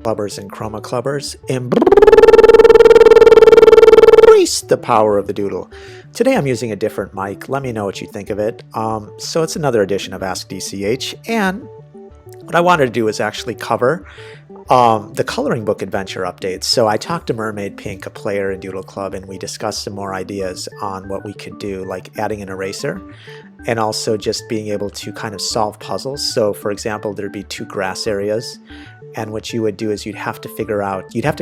Clubbers and Chroma Clubbers, embrace the power of the Doodle. Today I'm using a different mic. Let me know what you think of it. So it's another edition of Ask DCH, and what I wanted to do is actually cover the coloring book adventure updates. So I talked to Mermaid Pink, a player in Doodle Club, and we discussed some more ideas on what we could do, like adding an eraser and also just being able to kind of solve puzzles. So for example, there'd be two grass areas, and what you would do is you'd have to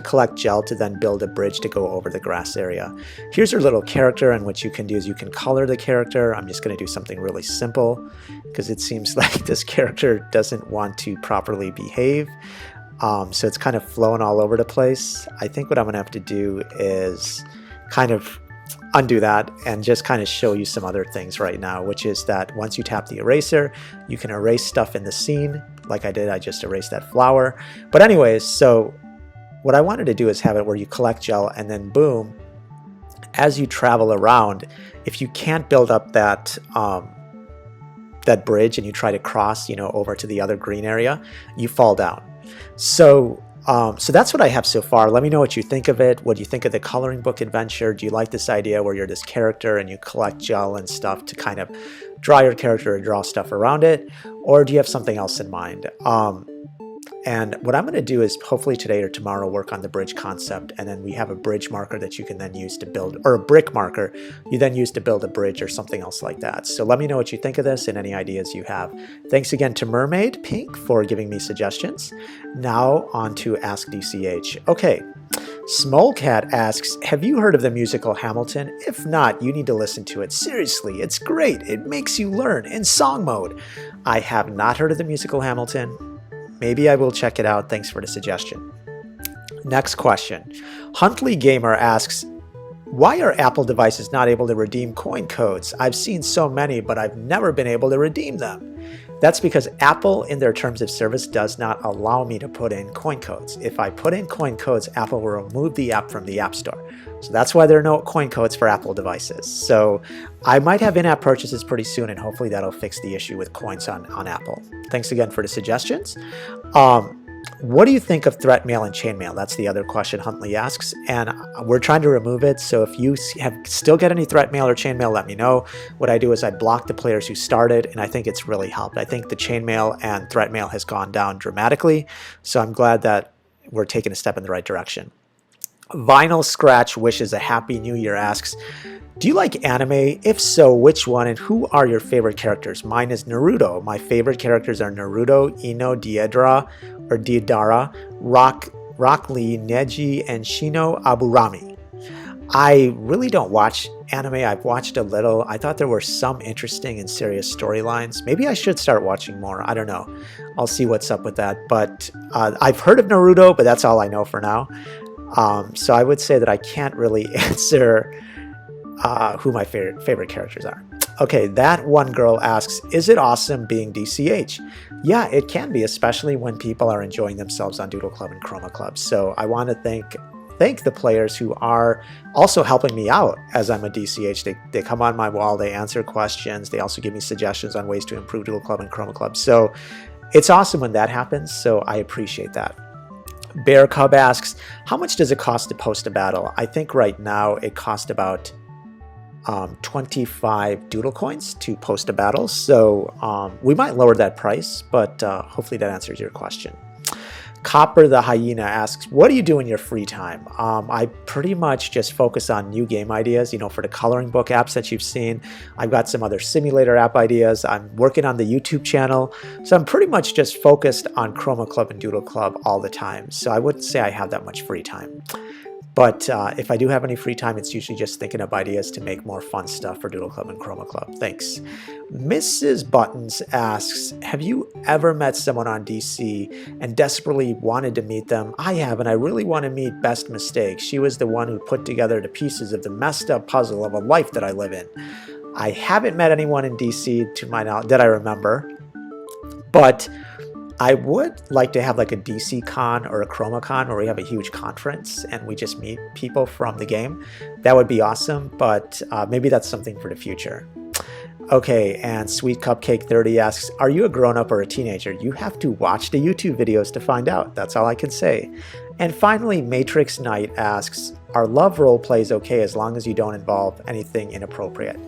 collect gel to then build a bridge to go over the grass area. Here's your little character, and what you can do is you can color the character. I'm just going to do something really simple because it seems like this character doesn't want to properly behave. So it's kind of flowing all over the place. I think what I'm going to have to do is kind of undo that and just kind of show you some other things right now, which is that once you tap the eraser, you can erase stuff in the scene. Like I did, I just erased that flower. But anyways, so what I wanted to do is have it where you collect gel and then boom, as you travel around, if you can't build up that that bridge and you try to cross, over to the other green area, you fall down. So that's what I have so far. Let me know what you think of it. What do you think of the coloring book adventure? Do you like this idea where you're this character and you collect gel and stuff to kind of draw your character or draw stuff around it? Or do you have something else in mind? And what I'm going to do is hopefully today or tomorrow work on the bridge concept, and then we have a bridge marker that you can then use to build, or a brick marker you then use to build a bridge or something else like that. So let me know what you think of this and any ideas you have. Thanks again to Mermaid Pink for giving me suggestions. Now on to Ask DCH. Okay, Smolcat asks, have you heard of the musical Hamilton? If not, you need to listen to it. Seriously, it's great. It makes you learn in song mode. I have not heard of the musical Hamilton. Maybe I will check it out. Thanks for the suggestion. Next question. Huntley Gamer asks, why are Apple devices not able to redeem coin codes? I've seen so many, but I've never been able to redeem them. That's because Apple, in their terms of service, does not allow me to put in coin codes. If I put in coin codes, Apple will remove the app from the App Store. So that's why there are no coin codes for Apple devices. So I might have in-app purchases pretty soon, and hopefully that'll fix the issue with coins on Apple. Thanks again for the suggestions. What do you think of threat mail and chain mail? That's the other question Huntley asks, and we're trying to remove it. So if you still get any threat mail or chain mail, let me know. What I do is I block the players who started, and I think it's really helped. I think the chain mail and threat mail has gone down dramatically, so I'm glad that we're taking a step in the right direction. Vinyl Scratch wishes a happy new year asks, do you like anime? If so, which one, and who are your favorite characters? Mine is Naruto. My favorite characters are Naruto, Ino, Deidara, Rock Lee, Neji, and Shino Aburami. I really don't watch anime. I've watched a little. I thought there were some interesting and serious storylines. Maybe I should start watching more. I don't know. I'll see what's up with that. But I've heard of Naruto, but that's all I know for now. So I would say that I can't really answer who my favorite characters are. Okay, that one girl asks, is it awesome being DCH? Yeah, it can be, especially when people are enjoying themselves on Doodle Club and Chroma Club. So I want to thank the players who are also helping me out as I'm a DCH. They come on my wall, they answer questions, they also give me suggestions on ways to improve Doodle Club and Chroma Club. So it's awesome when that happens, so I appreciate that. Bear Cub asks, how much does it cost to post a battle? I think right now it costs about 25 Doodle coins to post a battle, so we might lower that price, but hopefully that answers your question. Copper the Hyena asks, what do you do in your free time? I pretty much just focus on new game ideas, for the coloring book apps that you've seen. I've got some other simulator app ideas. I'm working on the YouTube channel, so I'm pretty much just focused on Chroma Club and Doodle Club all the time, so I wouldn't say I have that much free time. But if I do have any free time, it's usually just thinking of ideas to make more fun stuff for Doodle Club and Chroma Club. Thanks. Mrs. Buttons asks, have you ever met someone on DC and desperately wanted to meet them? I have, and I really want to meet Best Mistake. She was the one who put together the pieces of the messed up puzzle of a life that I live in. I haven't met anyone in DC to my knowledge that I remember, but I would like to have like a DC Con or a Chroma Con where we have a huge conference and we just meet people from the game. That would be awesome, but maybe that's something for the future. Okay, and Sweet Cupcake 30 asks, are you a grown-up or a teenager? You have to watch the YouTube videos to find out. That's all I can say. And finally, Matrix Knight asks, are love role plays okay as long as you don't involve anything inappropriate?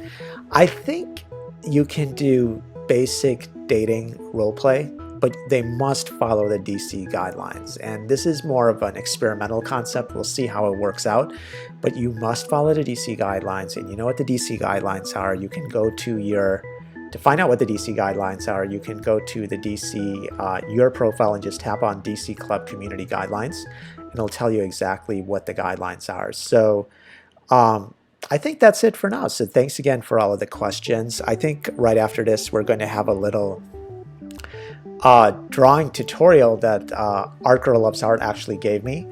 I think you can do basic dating role play, but they must follow the DC guidelines. And this is more of an experimental concept. We'll see how it works out, but you must follow the DC guidelines. And you know what the DC guidelines are. You can go to find out what the DC guidelines are, you can go to the DC, your profile, and just tap on DC Club Community Guidelines, and it'll tell you exactly what the guidelines are. So I think that's it for now. So thanks again for all of the questions. I think right after this, we're going to have a little drawing tutorial that Art Girl Loves Art actually gave me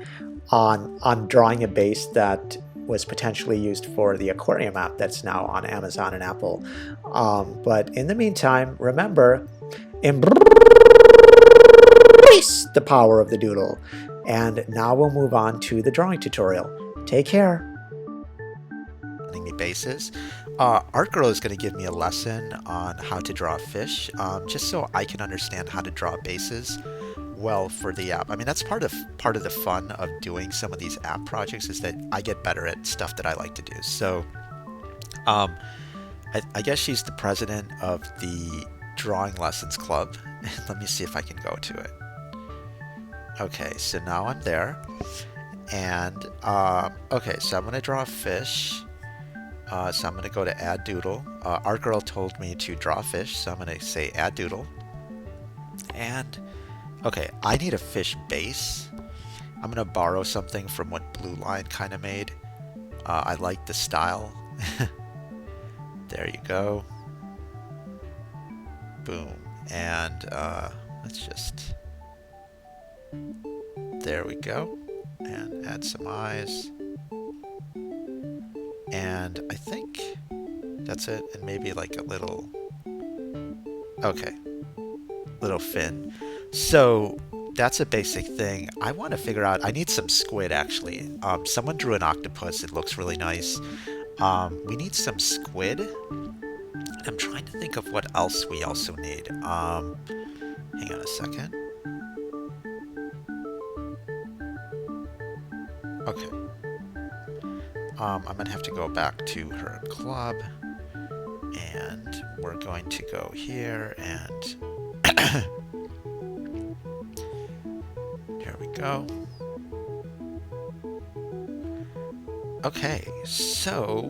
on drawing a base that was potentially used for the aquarium app that's now on Amazon and Apple. But in the meantime, remember, embrace the power of the doodle. And now we'll move on to the drawing tutorial. Take care. Me bases. Art Girl is going to give me a lesson on how to draw a fish, just so I can understand how to draw bases well for the app. I mean, that's part of the fun of doing some of these app projects, is that I get better at stuff that I like to do. So I guess she's the president of the Drawing Lessons Club. Let me see if I can go to it. Okay, so now I'm there, and okay, so I'm going to draw a fish. So I'm going to go to Add Doodle. Art Girl told me to draw a fish, so I'm going to say Add Doodle. And okay, I need a fish base. I'm going to borrow something from what Blue Line kind of made. I like the style. There you go. Boom. And let's just... There we go. And add some eyes. And I think that's it. And maybe like a little... Okay. Little fin. So that's a basic thing. I want to figure out... I need some squid, actually. Someone drew an octopus. It looks really nice. We need some squid. I'm trying to think of what else we also need. Hang on a second. Okay. I'm going to have to go back to her club. And we're going to go here and... Here we go. Okay, so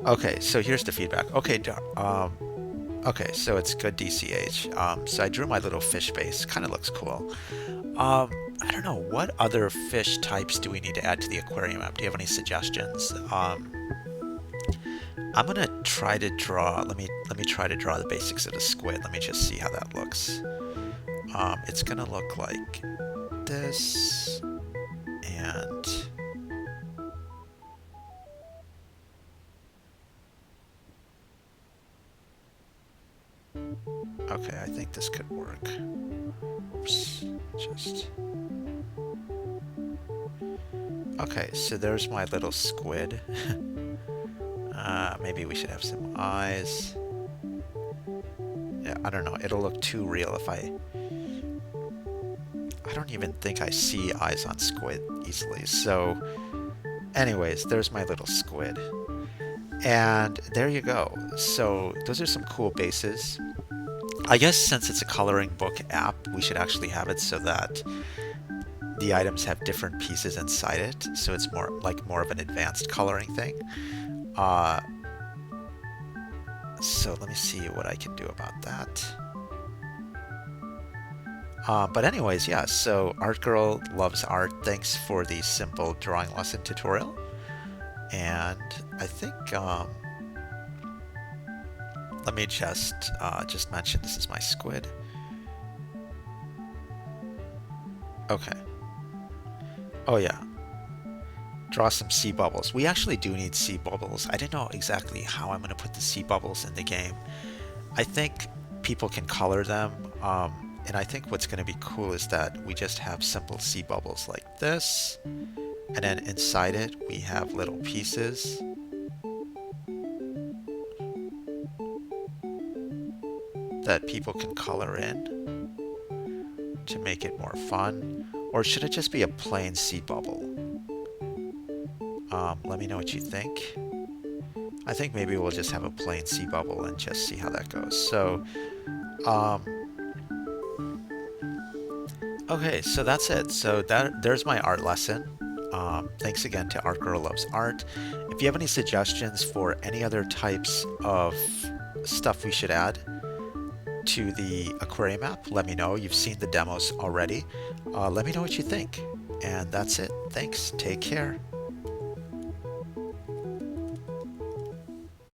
okay, so here's the feedback. Okay, okay, so it's good DCH. So I drew my little fish base. Kind of looks cool. I don't know, what other fish types do we need to add to the aquarium app? Do you have any suggestions? I'm gonna try to draw. Let me try to draw the basics of the squid. Let me just see how that looks. It's gonna look like this, and okay, I think this could work. Oops, just... Okay, so there's my little squid. Maybe we should have some eyes. Yeah, I don't know. It'll look too real if I don't even think I see eyes on squid easily. So, anyways, there's my little squid. And there you go. So, those are some cool bases. I guess since it's a coloring book app, we should actually have it so that the items have different pieces inside it, so it's more of an advanced coloring thing. So let me see what I can do about that. But anyways, yeah, so Art Girl Loves Art, thanks for the simple drawing lesson tutorial. And I think, let me just mention this is my squid. Okay. Oh yeah. Draw some sea bubbles. We actually do need sea bubbles. I didn't know exactly how I'm going to put the sea bubbles in the game. I think people can color them. And I think what's going to be cool is that we just have simple sea bubbles like this. And then inside it, we have little pieces. that people can color in to make it more fun? Or should it just be a plain sea bubble? Let me know what you think. I think maybe we'll just have a plain sea bubble and just see how that goes. So, okay, so that's it. So there's my art lesson. Thanks again to Art Girl Loves Art. If you have any suggestions for any other types of stuff we should add to the aquarium app, let me know. You've seen the demos already. Let me know what you think. And that's it. Thanks. Take care.